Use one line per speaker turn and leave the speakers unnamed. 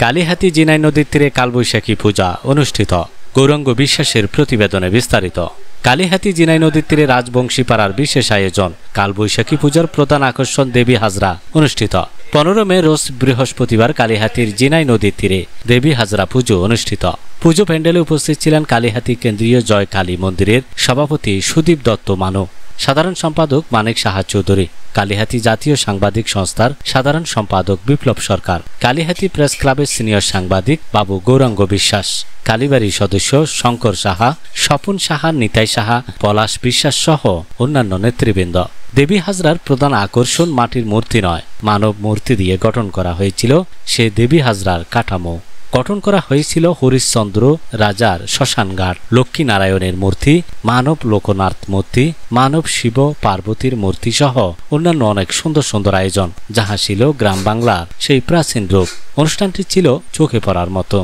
কালিহাতী জিনাই নদীর তীরে কালবৈশাখী পূজা অনুষ্ঠিত। গৌরাঙ্গ বিশ্বাসের প্রতিবেদনে বিস্তারিত। কালিহাতী জিনাই নদীর তীরে রাজবংশী পাড়ার বিশেষ আয়োজন। কালবৈশাখী পূজার প্রধান আকর্ষণ দেবী হাজরা অনুষ্ঠিত। 15 মে রোজ বৃহস্পতিবার কালিহাতীর জিনাই নদীর তীরে দেবী হাজরা পুজো অনুষ্ঠিত। পুজো প্যান্ডেলে উপস্থিত ছিলেন কালিহাতী কেন্দ্রীয় জয় কালী মন্দিরের সভাপতি সুদীপ দত্ত মানব, সাধারণ সম্পাদক মানিক সাহা চৌধুরী, কালিহাতী জাতীয় সাংবাদিক সংস্থার সাধারণ সম্পাদক বিপ্লব সরকার, কালিহাতী প্রেস ক্লাবের সিনিয়র সাংবাদিক বাবু গৌরাঙ্গ বিশ্বাস, কালীবাড়ির সদস্য শঙ্কর সাহা, স্বপন সাহা, নিতাই সাহা, পলাশ বিশ্বাস সহ অন্যান্য নেতৃবৃন্দ। দেবী হাজরার প্রধান আকর্ষণ মাটির মূর্তি নয়, মানব মূর্তি দিয়ে গঠন করা হয়েছিল সে দেবী হাজরার কাঠামো। গঠন করা হয়েছিল হরিশ্চন্দ্র রাজার শ্মশানঘাট, লক্ষ্মীনারায়ণের মূর্তি, মানব লোকনাথ মূর্তি, মানব শিব পার্বতীর মূর্তি সহ অন্যান্য অনেক সুন্দর সুন্দর আয়োজন, যাহা ছিল গ্রাম বাংলার সেই প্রাচীন রূপ। অনুষ্ঠানটি ছিল চোখে পড়ার মতো।